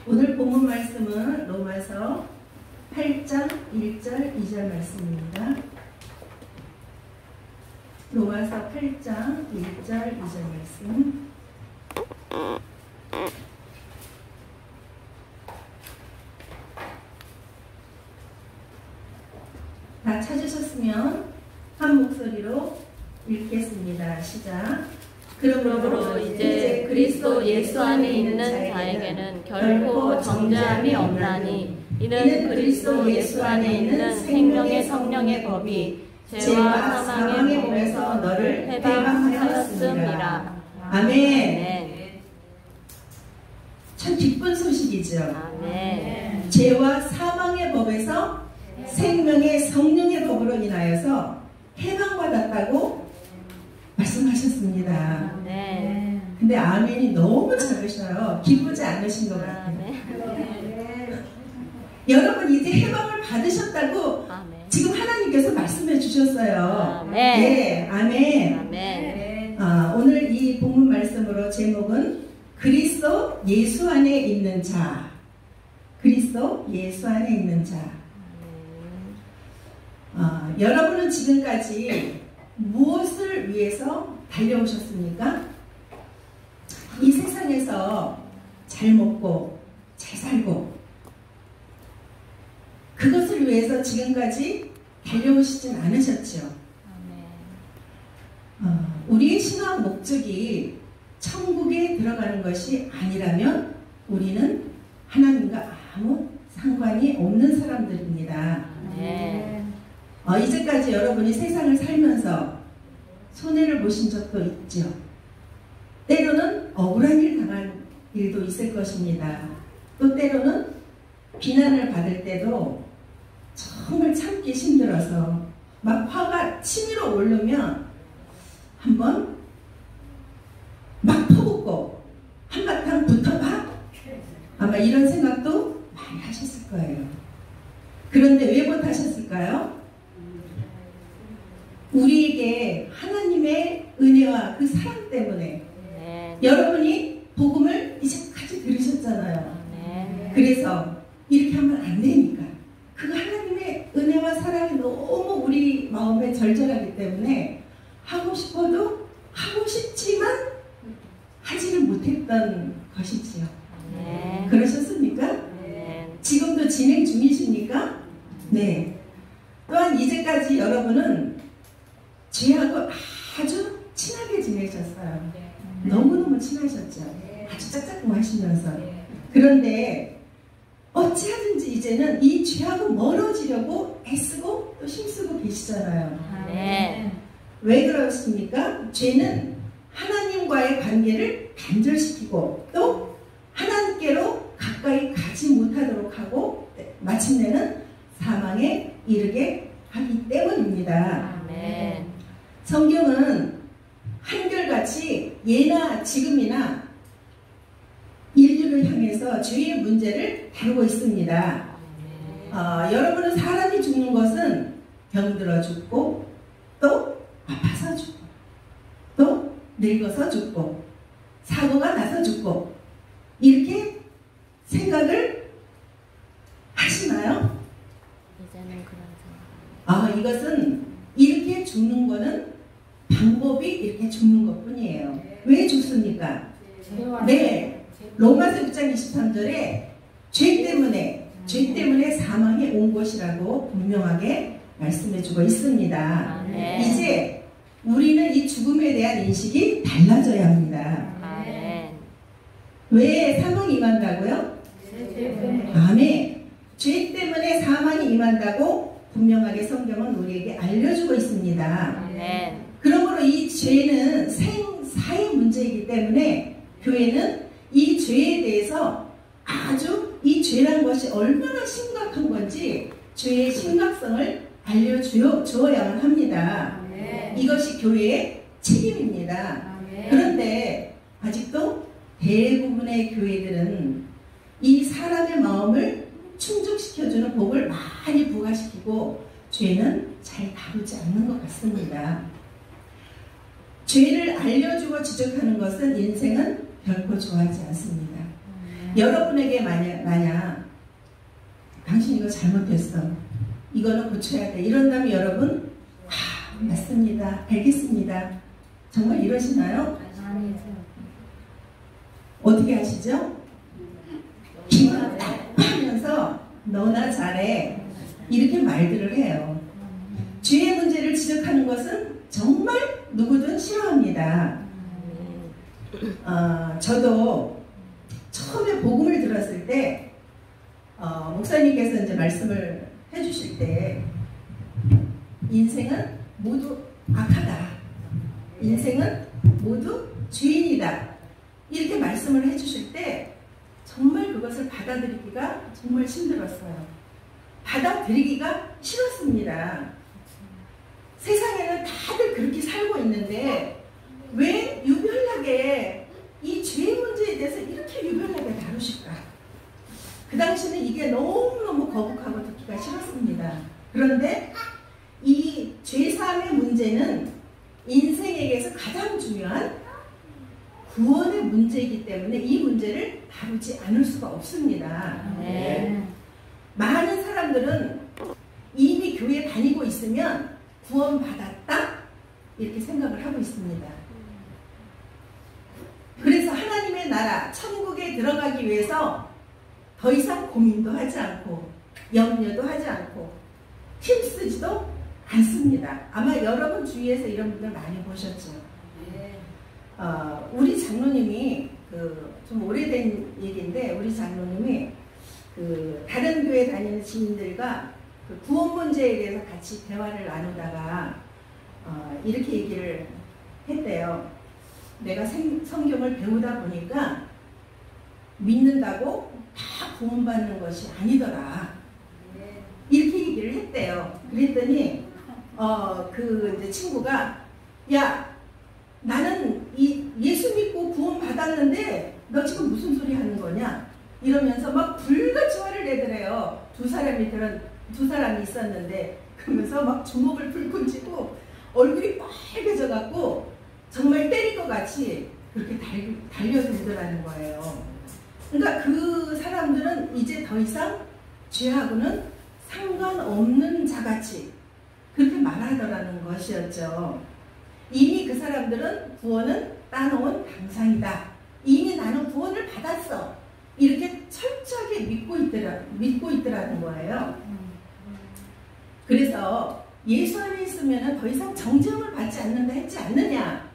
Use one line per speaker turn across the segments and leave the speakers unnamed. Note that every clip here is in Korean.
오늘 본문 말씀은 로마서 8장 1절 2절 말씀입니다. 로마서 8장 1절 2절 말씀. 다 찾으셨으면 한 목소리로 읽겠습니다. 시작.
그러므로 이제 그리스도 예수 안에 있는 자에게는 결코 정죄함이 없나니 이는 그리스도 예수 안에 있는 생명의 성령의 법이 죄와 사망의 몸에서 너를 해방하였음이라.
아멘. 참 기쁜 소식이죠.
아멘.
죄와 사망의 법에서 생명의 성령의 법으로 인하여서 해방받았다고 말씀하셨습니다.
네.
근데 아멘이 너무 작으셔요. 기쁘지 않으신 것 같아요. 여러분 이제 해방을 받으셨다고 지금 하나님께서 말씀해 주셨어요. 네, 아멘.
아멘.
오늘 이 본문 말씀으로 제목은 그리스도 예수 안에 있는 자. 그리스도 예수 안에 있는 자. 여러분은 지금까지 무엇을 위해서 달려오셨습니까? 이 세상에서 잘 먹고 잘 살고 그것을 위해서 지금까지 달려오시진 않으셨죠. 우리의 신앙 목적이 천국에 들어가는 것이 아니라면 우리는 하나님과 아무 상관이 없는 사람들입니다. 이제까지 여러분이 세상을 살면서 손해를 보신 적도 있죠. 때로는 억울한 일 당한 일도 있을 것입니다. 또 때로는 비난을 받을 때도 정말 참기 힘들어서 막 화가 치밀어 오르면 한번 막 퍼붓고 한바탕 붙어봐? 아마 이런 생각도 많이 하셨을 거예요. 그런데 왜 못하셨을까요? 우리에게 하나님의 은혜와 그 사랑 때문에 여러분이 복음을 이제까지 들으셨잖아요. 그래서 이렇게 하면 안 되니까 그 하나님의 은혜와 사랑이 너무 우리 마음에 절절하기 때문에 하고 싶어도 하고 싶지만 하지를 못했던 것이지요. 그러셨습니까? 지금도 진행 중이십니까? 네. 또한 이제까지 여러분은 죄하고 아주 친하게 지내셨어요. 너무너무 친하셨죠. 아주 짝짝꿍 하시면서. 그런데 어찌하든지 이제는 이 죄하고 멀어지려고 애쓰고 또 힘쓰고 계시잖아요. 왜 그렇습니까? 죄는 하나님과의 관계를 단절시키고 또 하나님께로 가까이 가지 못하도록 하고 마침내는 사망에 이르게 하기 때문입니다. 성경은 한결같이 예나 지금이나 인류를 향해서 죄의 문제를 다루고 있습니다. 여러분은 사람이 죽는 것은 병들어 죽고 또 아파서 죽고 또 늙어서 죽고 사고가 나서 죽고 이렇게 생각을 하시나요?
이제는 그런 생각.
이것은 이렇게 죽는 거는 방법이 이렇게 죽는 것 뿐이에요. 왜 죽습니까? 네. 로마서 6장 23절에 죄 때문에 사망이 온 것이라고 분명하게 말씀해주고 있습니다. 이제 우리는 이 죽음에 대한 인식이 달라져야 합니다. 왜 사망이 임한다고요? 아멘. 죄 때문에 사망이 임한다고 분명하게 성경은 우리에게 알려주고 있습니다. 그러므로 이 죄는 생사의 문제입니다. 문제이기 때문에 교회는 이 죄에 대해서 아주 이 죄란 것이 얼마나 심각한 건지 죄의 심각성을 알려주어야만 합니다. 이것이 교회의 책임입니다. 그런데 아직도 대부분의 교회들은 이 사람의 마음을 충족시켜주는 복을 많이 부과시키고 죄는 잘 다루지 않는 것 같습니다. 죄를 알려주고 지적하는 것은 인생은 결코 좋아하지 않습니다. 여러분에게 만약 당신 이거 잘못했어, 이거는 고쳐야 돼, 이런다면 여러분 맞습니다, 알겠습니다, 정말 이러시나요? 어떻게 하시죠? 기분 나빠하면서 너나 잘해, 이렇게 말들을 해요. 죄의 문제를 지적하는 것은 정말 누구든 싫어합니다. 저도 처음에 복음을 들었을 때 목사님께서 이제 말씀을 해주실 때 인생은 모두 악하다, 인생은 모두 죄인이다, 이렇게 말씀을 해주실 때 정말 그것을 받아들이기가 정말 힘들었어요. 받아들이기가 싫었습니다. 세상에는 다들 그렇게 살고 있는데 왜 유별나게 이 죄 문제에 대해서 이렇게 유별나게 다루실까? 그 당시는 이게 너무너무 거북하고 듣기가 싫었습니다. 그런데 이 죄사함의 문제는 인생에게서 가장 중요한 구원의 문제이기 때문에 이 문제를 다루지 않을 수가 없습니다. 많은 사람들은 이미 교회 다니고 있으면 구원받았다 이렇게 생각을 하고 있습니다. 그래서 하나님의 나라 천국에 들어가기 위해서 더 이상 고민도 하지 않고 염려도 하지 않고 힘쓰지도 않습니다. 아마 여러분 주위에서 이런 분들 많이 보셨죠. 우리 장로님이 좀 오래된 얘기인데, 우리 장로님이 다른 교회 다니는 지인들과 구원 문제에 대해서 같이 대화를 나누다가 이렇게 얘기를 했대요. 내가 성경을 배우다 보니까 믿는다고 다 구원받는 것이 아니더라, 이렇게 얘기를 했대요. 그랬더니 이제 친구가, 야, 나는 예수 믿고 구원 받았는데 너 지금 무슨 소리 하는 거냐? 이러면서 막 불같이 화를 내더래요. 두 사람이 있었는데, 그러면서 막 주먹을 불끈 쥐고 얼굴이 빨개져 갖고 정말 때릴 것 같이 그렇게 달려들더라는 거예요. 그러니까 그 사람들은 이제 더 이상 죄하고는 상관없는 자같이 그렇게 말하더라는 것이었죠. 이미 그 사람들은 구원은 따놓은 당상이다, 이미 나는 구원을 받았어, 이렇게 철저하게 믿고 있더라는 거예요. 그래서 예수 안에 있으면 더 이상 정죄함을 받지 않는다 했지 않느냐?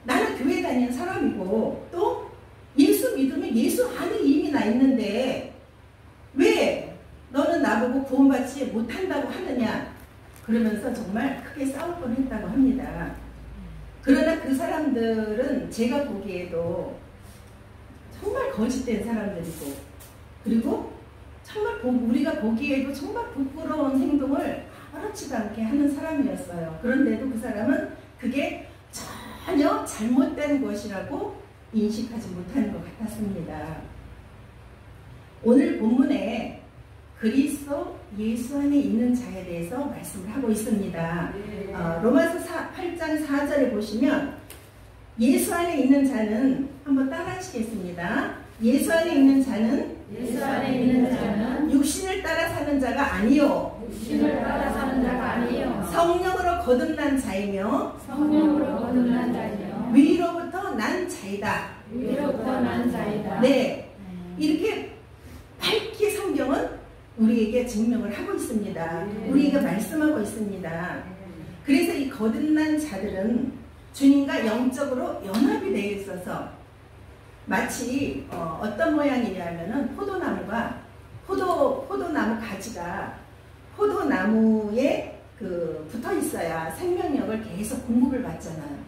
나는 교회 다니는 사람이고 또 예수 믿으면 예수 안에 이미 나 있는데 왜 너는 나보고 구원받지 못한다고 하느냐? 그러면서 정말 크게 싸울 뻔했다고 합니다. 그러나 그 사람들은 제가 보기에도 정말 거짓된 사람들이고, 그리고 정말 우리가 보기에도 정말 부끄러운 행동을 아무렇지도 않게 하는 사람이었어요. 그런데도 그 사람은 그게 전혀 잘못된 것이라고 인식하지 못하는 것 같았습니다. 오늘 본문에 그리스도 예수 안에 있는 자에 대해서 말씀을 하고 있습니다. 로마서 8장 4절에 보시면 예수 안에 있는 자는, 한번 따라 하시겠습니다. 예수 안에 있는 자는 육신을 따라 사는 자가 아니요 성령으로 거듭난 자이며 위로부터 난 자이다. 네, 이렇게 밝게 성경은 우리에게 증명을 하고 있습니다. 우리에게 말씀하고 있습니다. 그래서 이 거듭난 자들은 주님과 영적으로 연합이 되어 있어서 마치 어떤 모양이냐면은 포도나무 가지가 포도나무에 붙어 있어야 생명력을 계속 공급을 받잖아요.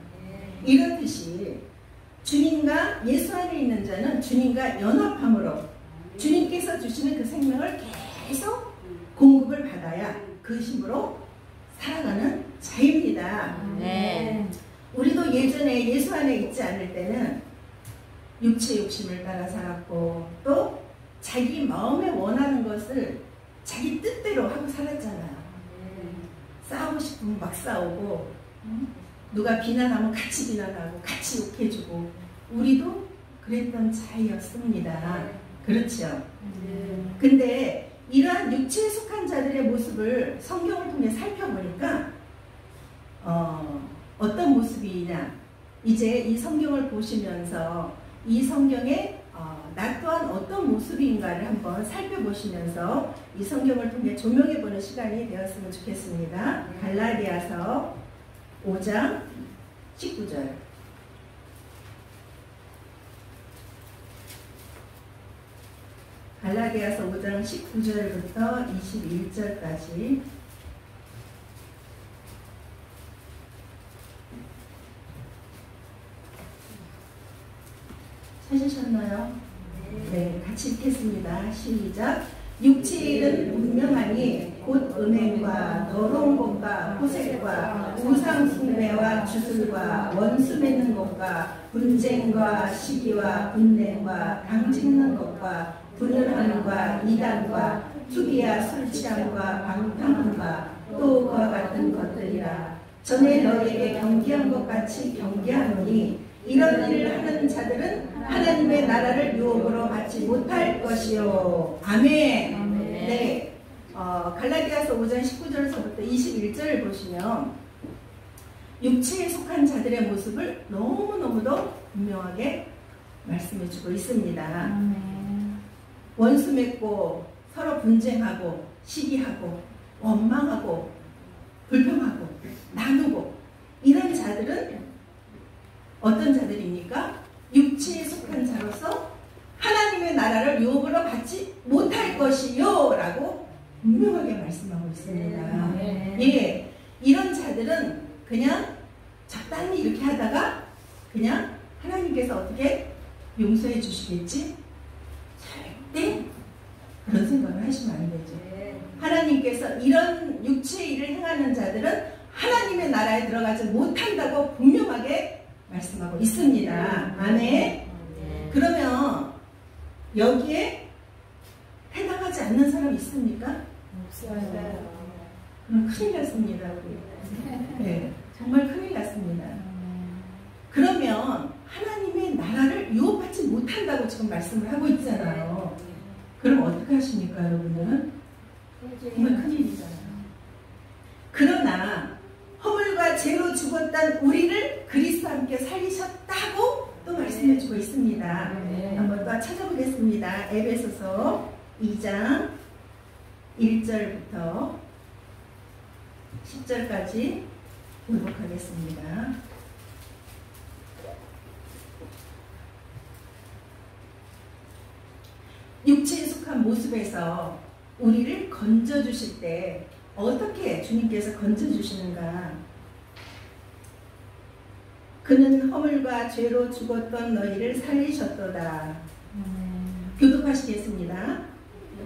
이렇듯이 주님과 예수 안에 있는 자는 주님과 연합함으로 주님께서 주시는 그 생명을 계속 공급을 받아야 그 힘으로 살아가는 자입니다.
네.
우리도 예전에 예수 안에 있지 않을 때는 육체 욕심을 따라 살았고 또 자기 마음에 원하는 것을 자기 뜻대로 하고 살았잖아요. 싸우고 싶으면 막 싸우고 누가 비난하면 같이 비난하고 같이 욕해주고 우리도 그랬던 자이었습니다. 그렇죠? 근데 이러한 육체에 속한 자들의 모습을 성경을 통해 살펴보니까 어떤 모습이냐, 이제 이 성경을 보시면서 이 성경에 나 또한 어떤 모습인가를 한번 살펴보시면서 이 성경을 통해 조명해보는 시간이 되었으면 좋겠습니다. 갈라디아서 5장 19절. 갈라디아서 5장 19절부터 21절까지. 찾으셨나요? 네, 같이 읽겠습니다. 시작. 육체의 일은 분명하니 곧 음행과 더러운 것과 호색과 우상 숭배와 주술과 원수 맺는 것과 분쟁과 시기와 분냄과 당짓는 것과 분열함과 이단과 투기와 술 취함과 방탕함과 또 그와 같은 것들이라. 전에 너희에게 경계한 것 같이 경계하노니 이런 일을 하는 자들은 하나님의 나라를 유혹으로 받지 못할 것이요. 아멘.
아멘.
네. 갈라디아서 5장 19절에서부터 21절을 보시면 육체에 속한 자들의 모습을 너무너무도 분명하게 말씀해주고 있습니다.
아멘.
원수 맺고 서로 분쟁하고 시기하고 원망하고 불평하고 나누고 이런 자들은 어떤 자들입니까? 육체에 속한 자로서 하나님의 나라를 유혹으로 받지 못할 것이요 라고 분명하게 말씀하고 있습니다. 예, 이런 자들은 그냥 적당히 이렇게 하다가 그냥 하나님께서 어떻게 용서해 주시겠지? 절대 그런 생각을 하시면 안 되죠. 하나님께서 이런 육체의 일을 행하는 자들은 하나님의 나라에 들어가지 못한다고 분명하게 말씀하고 있습니다. 아멘. 그러면 여기에 해당하지 않는 사람 있습니까?
없어요.
그럼 큰일 났습니다. 네, 정말 큰일 났습니다. 그러면 하나님의 나라를 유혹받지 못한다고 지금 말씀을 하고 있잖아요. 그럼 어떻게 하십니까, 여러분들은? 정말 큰일이잖아요. 그러나 허물과 죄로 죽었던 우리를 그리스도와 함께 살리셨다고 또 말씀해주고 있습니다. 한번 또 찾아보겠습니다. 에베소서 2장 1절부터 10절까지 보도록 하겠습니다. 육체에 속한 모습에서 우리를 건져주실 때 어떻게 주님께서 건져주시는가? 그는 허물과 죄로 죽었던 너희를 살리셨도다. 교독하시겠습니다.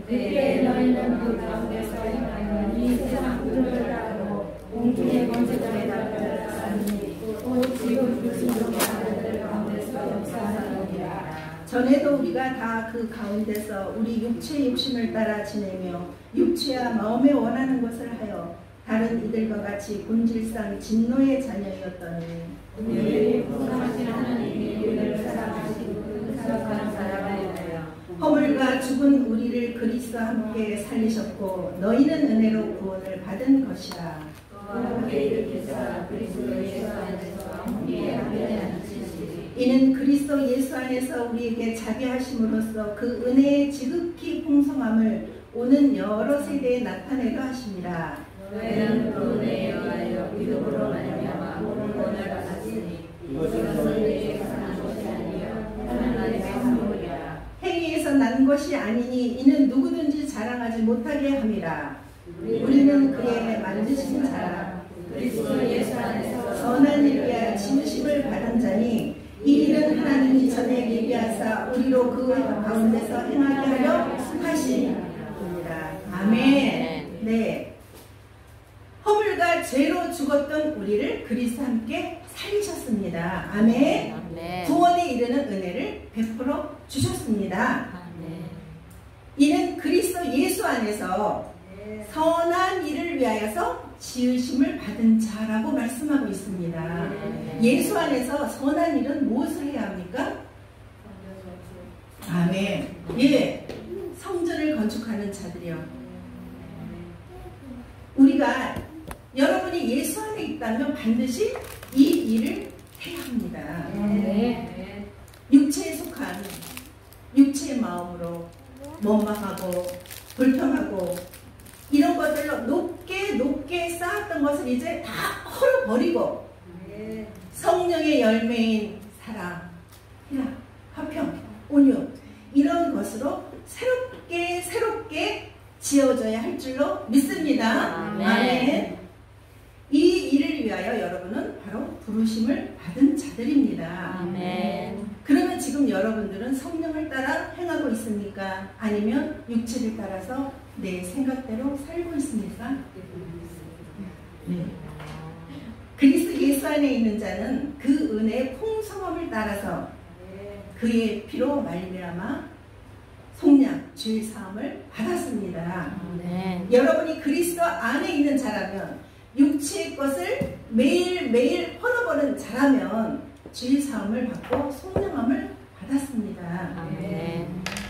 그때 너희는 그 가운데서 행하니 세상 그들을 알고 공중의 권세자에 나타났으니 곧 지금 불순종의 아들들 가운데서 역사하느니라.
전에도 우리가 다 그 가운데서 우리 육체의 욕심을 따라 지내며 육체와 마음에 원하는 것을 하여 다른 이들과 같이 본질상 진노의 자녀였더니
우리의 풍성하신 하나님이 우리를 사랑하시고 그 사랑하는 사람이었어요.
허물과 죽은 우리를 그리스도와 함께 살리셨고 너희는 은혜로 구원을 받은 것이라.
그와 함께 일으키사 그리스도 예수 안에서 함께 하시리니
이는 그리스도 예수 안에서 우리에게 자비하심으로써 그 은혜의 지극히 풍성함을 오는 여러 세대에 나타내려 하심이라.
너희는 그 은혜에 의하여 믿음으로 말미암아 구원을 받았으니 이것은 너희에게 난 것이 아니요 하나님의 선물이라.
행위에서 난 것이 아니니 이는 누구든지 자랑하지 못하게 함이라. 우리는 그의 만드신 자라.
그리스도 예수 안에서
선한 일에 진심을 받은 자니 이 일은 하나님 우리로 그 가운데서 행하게 하려 하시니라. 아멘. 네. 허물과 죄로 죽었던 우리를 그리스도와 함께 살리셨습니다. 아멘. 구원에 이르는 은혜를 베풀어 주셨습니다. 이는 그리스도 예수 안에서 선한 일을 위하여서 지으심을 받은 자라고 말씀하고 있습니다. 예수 안에서 선한 일은 무엇을 해야 합니까? 아멘. 예, 성전을 건축하는 자들이요. 우리가 여러분이 예수 안에 있다면 반드시 이 일을 해야 합니다. 육체에 속한 육체의 마음으로 원망하고 불평하고 이런 것들로 높게 쌓았던 것을 이제 다 헐어버리고 성령의 열매인 사랑, 희락, 화평, 온유 이런 것으로 새롭게 지어져야 할 줄로 믿습니다. 아멘. 이 일을 위하여 여러분은 바로 부르심을 받은 자들입니다.
아멘.
그러면 지금 여러분들은 성령을 따라 행하고 있습니까? 아니면 육체를 따라서 내 생각대로 살고 있습니까? 네. 그리스도 예수 안에 있는 자는 그 은혜의 풍성함을 따라서 그의 피로 말미암아 속량, 죄 사함을 받았습니다. 여러분이 그리스도 안에 있는 자라면 육체의 것을 매일매일 헐어버린 자라면 죄 사함을 받고 속량함을 받았습니다.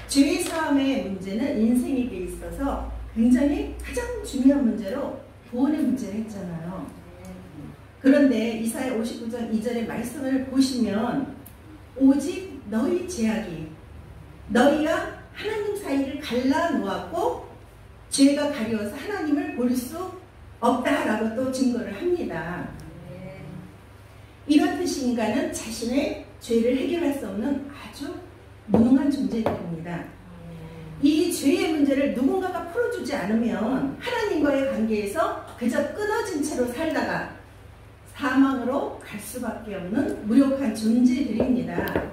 죄 사함의 문제는 인생에게 있어서 굉장히 가장 중요한 문제로 구원의 문제를 했잖아요. 그런데 이사야 59장 2절의 말씀을 보시면 오직 너희 죄악이 너희가 하나님 사이를 갈라놓았고 죄가 가려워서 하나님을 볼 수 없다라고 또 증거를 합니다. 이런 뜻이 인간은 자신의 죄를 해결할 수 없는 아주 무능한 존재들입니다. 이 죄의 문제를 누군가가 풀어주지 않으면 하나님과의 관계에서 그저 끊어진 채로 살다가 사망으로 갈 수밖에 없는 무력한 존재들입니다.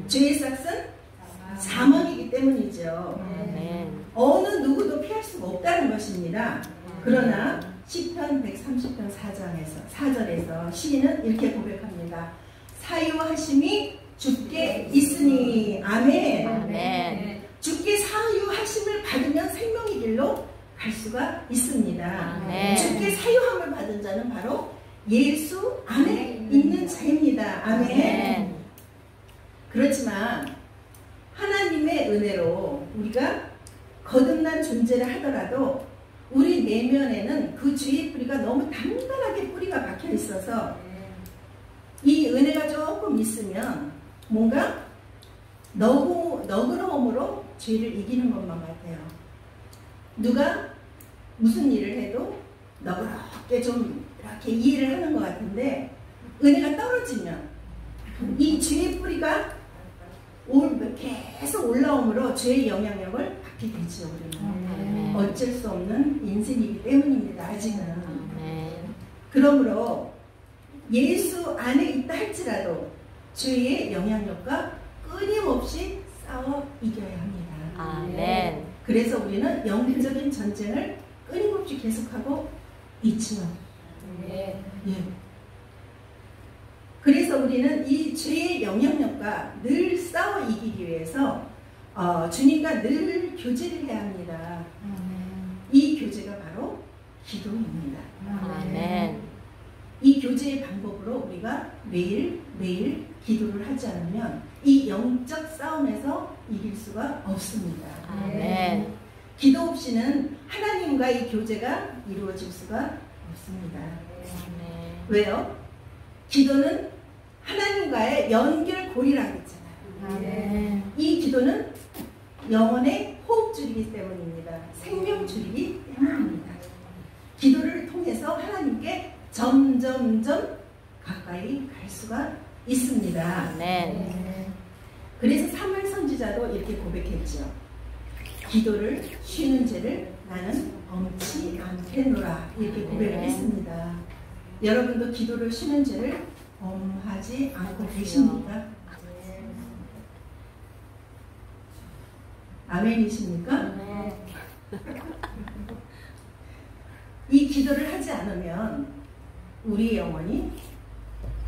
죄의 삭은 사망이기 때문이죠. 어느 누구도 피할 수가 없다는 것입니다. 그러나 시편 130편 4절에서 시인은 이렇게 고백합니다. 사유하심이 주께 있으니. 아멘. 주께 사유하심을 받으면 생명의 길로 갈 수가 있습니다. 주께 사유함을 받은 자는 바로 예수 안에 있는 자입니다. 아멘. 그렇지만 하나님의 은혜로 우리가 거듭난 존재를 하더라도 우리 내면에는 그 죄의 뿌리가 너무 단단하게 뿌리가 박혀 있어서 이 은혜가 조금 있으면 뭔가 너그러움으로 죄를 이기는 것만 같아요. 누가 무슨 일을 해도 너그럽게 좀 이렇게 이해를 하는 것 같은데 은혜가 떨어지면 이 죄의 뿌리가 계속 올라오므로 죄의 영향력을 받게 되죠. 우리는 어쩔 수 없는 인생이기 때문입니다. 아직은. 그러므로 예수 안에 있다 할지라도 죄의 영향력과 끊임없이 싸워 이겨야 합니다. 그래서 우리는 영적인 전쟁을 끊임없이 계속하고 있지요. 예. 그래서 우리는 이 죄의 영향력과 늘 싸워 이기기 위해서 주님과 늘 교제를 해야 합니다. 이 교제가 바로 기도입니다. 이 교제의 방법으로 우리가 매일 기도를 하지 않으면 이 영적 싸움에서 이길 수가 없습니다. 기도 없이는 하나님과 이 교제가 이루어질 수가 없습니다. 왜요? 기도는 하나님과의 연결고리라고 했잖아요. 이 기도는 영혼의 호흡줄이기 때문입니다. 생명줄이기 때문입니다. 기도를 통해서 하나님께 점점점 가까이 갈 수가 있습니다. 그래서 사무엘 선지자도 이렇게 고백했죠. 기도를 쉬는 죄를 나는 엄치 않겠노라 이렇게 고백을 했습니다. 여러분도 기도를 쉬는 죄를 엄하지 않고 계십니까?
아멘.
기도를 쉬는 죄를 나는 엄치 않겠노라 이렇게 고백을 했습니다. 여러분도 기도를 쉬는 죄를 엄하지 않고 계십니까?
아멘.
아멘이십니까?
아멘.
이 기도를 하지 않으면 우리의 영혼이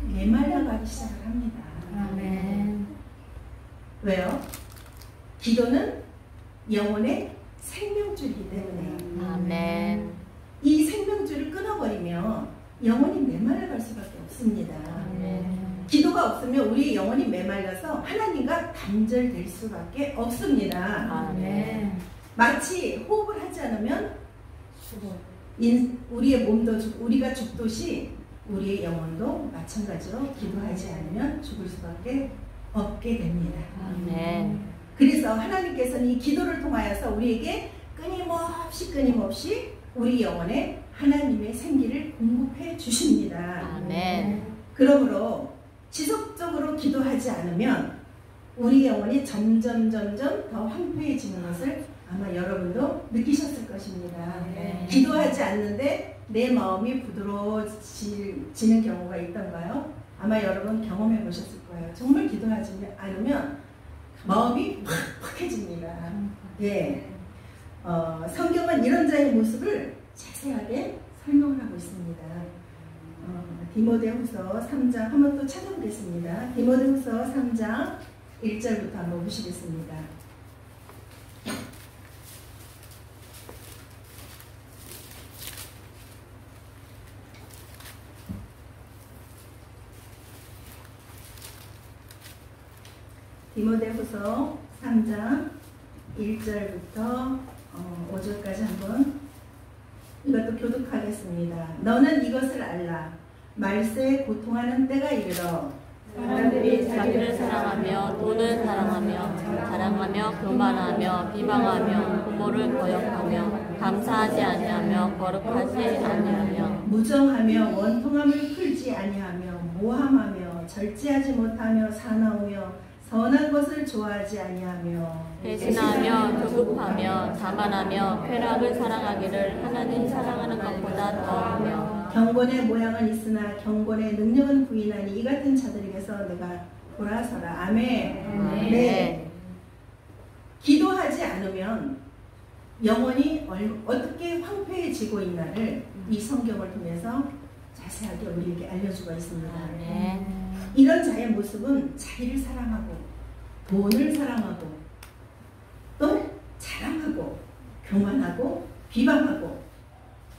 메말라가기 시작을 합니다.
아멘.
왜요? 기도는 영혼의 생명줄이기 때문에
아멘.
이 생명줄을 끊어버리면 영혼이 메말라갈 수밖에 없습니다.
아멘.
기도가 없으면 우리의 영혼이 메말라서 하나님과 단절될 수밖에 없습니다.
아멘.
마치 호흡을 하지 않으면 우리의 몸도 우리가 죽듯이 우리의 영혼도 마찬가지로 기도하지 않으면 죽을 수밖에 없게 됩니다.
아멘.
그래서 하나님께서는 이 기도를 통하여서 우리에게 끊임없이 우리 영혼에 하나님의 생기를 공급해 주십니다.
아멘.
그러므로 지속적으로 기도하지 않으면 우리 영혼이 점점 더 황폐해지는 것을 아마 여러분도 느끼셨을 것입니다.
네.
기도하지 않는데 내 마음이 부드러워지는 경우가 있던가요? 아마 여러분 경험해 보셨을 거예요. 정말 기도하지 않으면 마음이 팍팍해집니다. 예. 성경은 이런 자의 모습을 자세하게 설명을 하고 있습니다. 디모데후서 3장 한번 또 찾아보겠습니다. 디모데후서 3장 1절부터 한번 보시겠습니다. 디모데후서 3장 1절부터 5절까지 한번 이것도 교독하겠습니다. 너는 이것을 알라. 말세에 고통하는 때가 이르러
사람들이 자기를 사랑하며 돈을 사랑하며 자랑하며 교만하며 비방하며 부모를 거역하며 감사하지 아니하며 거룩하지 아니하며
무정하며 원통함을 풀지 아니하며 모함하며 절제하지 못하며 사나우며 선한 것을 좋아하지 아니하며
배신하며 조급하며 자만하며 쾌락을 사랑하기를 하나님 사랑하는 것보다 더하며
경건의 모양은 있으나 경건의 능력은 부인하니 이 같은 자들에게서 내가 돌아서라. 아멘. 네. 기도하지 않으면 영혼이 어떻게 황폐해지고 있나를 이 성경을 통해서 자세하게 우리에게 알려주고 있습니다. 이런 자의 모습은 자기를 사랑하고 돈을 사랑하고 또 자랑하고 교만하고 비방하고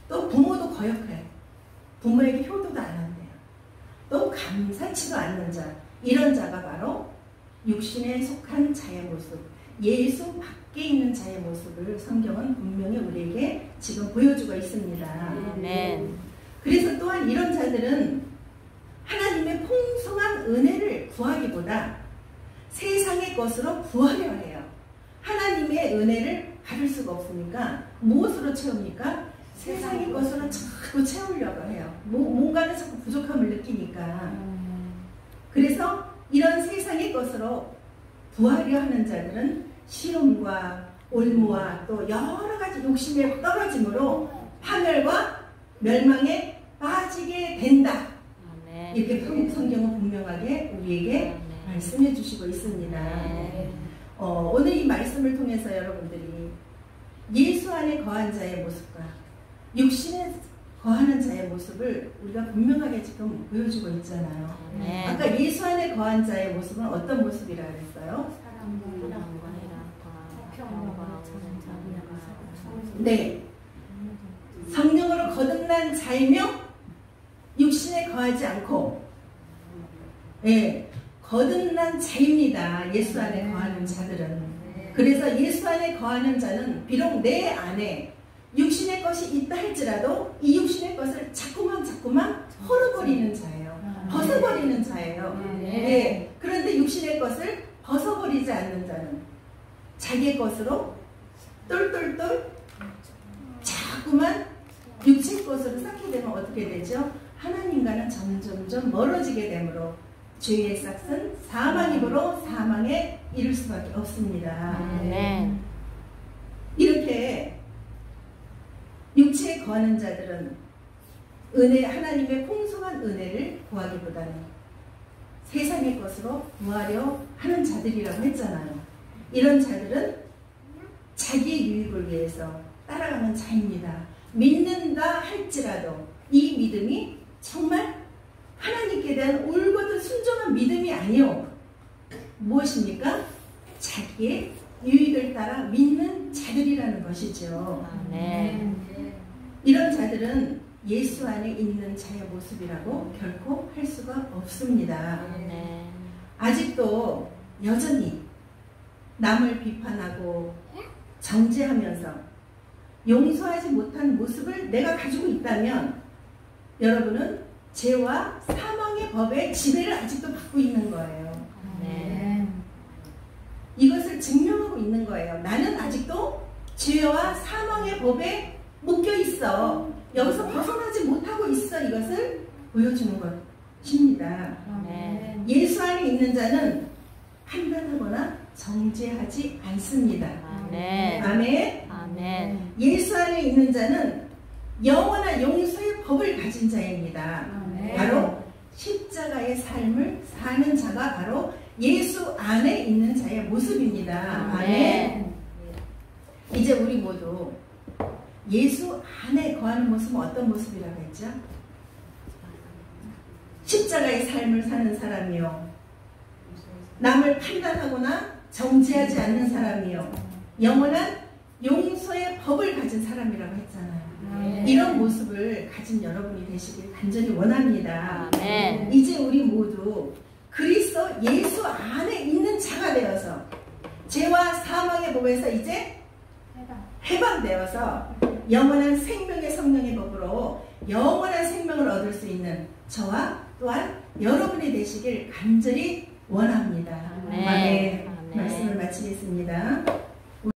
또 부모도 거역해요. 부모에게 효도도 안 한대요. 또 감사치도 않는 자, 이런 자가 바로 육신에 속한 자의 모습, 예수 밖에 있는 자의 모습을 성경은 분명히 우리에게 지금 보여주고 있습니다. 그래서 또한 이런 자들은 하나님의 풍성한 은혜를 구하기보다 세상의 것으로 구하려 해요. 하나님의 은혜를 받을 수가 없으니까 무엇으로 채웁니까? 세상의 것으로 자꾸 채우려고 해요. 뭔가는 자꾸 부족함을 느끼니까. 그래서 이런 세상의 것으로 구하려 하는 자들은 시험과 올무와 또 여러 가지 욕심에 떨어짐으로 파멸과 멸망에 빠지게 된다. 이렇게 성경은 분명하게 우리에게 말씀해 주시고 있습니다. 오늘 이 말씀을 통해서 여러분들이 예수 안에 거한 자의 모습과 육신에 거하는 자의 모습을 우리가 분명하게 지금 보여주고 있잖아요. 아까 예수 안에 거한 자의 모습은 어떤 모습이라 그랬어요? 네. 성령으로 거듭난 자이며 육신에 거하지 않고 거듭난 자입니다. 예수 안에 거하는 자들은. 그래서 예수 안에 거하는 자는 비록 내 안에 육신의 것이 있다 할지라도 이 육신의 것을 자꾸만 헐어버리는 자예요. 벗어버리는 자예요. 그런데 육신의 것을 벗어버리지 않는 자는 자기의 것으로 똘똘똘 자꾸만 육체의 것으로 쌓게 되면 어떻게 되죠? 하나님과는 점점점 멀어지게 되므로 죄의 싹은 사망이므로 사망에 이를 수밖에 없습니다. 이렇게 육체에 거하는 자들은 하나님의 풍성한 은혜를 구하기보다는 세상의 것으로 구하려 하는 자들이라고 했잖아요. 이런 자들은 자기의 유익을 위해서 따라가는 자입니다. 믿는다 할지라도 이 믿음이 정말 하나님께 대한 올곧은 순종한 믿음이 아니요. 무엇입니까? 자기의 유익을 따라 믿는 자들이라는 것이죠.
아멘.
이런 자들은 예수 안에 있는 자의 모습이라고 결코 할 수가 없습니다.
아멘.
아직도 여전히 남을 비판하고 정죄하면서 용서하지 못한 모습을 내가 가지고 있다면 여러분은 죄와 사망의 법의 지배를 아직도 받고 있는 거예요.
아멘.
이것을 증명하고 있는 거예요. 나는 아직도 죄와 사망의 법에 묶여 있어. 여기서 벗어나지 못하고 있어. 이것을 보여주는 것입니다.
아멘.
예수 안에 있는 자는 판단하거나 정죄하지 않습니다.
아멘.
아멘.
아멘.
예수 안에 있는 자는 영원한 용서의 법을 가진 자입니다. 바로 십자가의 삶을 사는 자가 바로 예수 안에 있는 자의 모습입니다. 아멘. 이제 우리 모두 예수 안에 거하는 모습은 어떤 모습이라고 했죠? 십자가의 삶을 사는 사람이요, 남을 판단하거나 정죄하지 않는 사람이요, 영원한 용서의 법을 가진 사람이라고 했잖아요. 이런 모습을 가진 여러분이 되시길 간절히 원합니다.
아멘.
이제 우리 모두 그리스도 예수 안에 있는 자가 되어서 죄와 사망의 법에서 이제 해방되어서 영원한 생명의 성령의 법으로 영원한 생명을 얻을 수 있는 저와 또한 여러분이 되시길 간절히 원합니다.
아멘.
아멘.
아멘.
말씀을 마치겠습니다.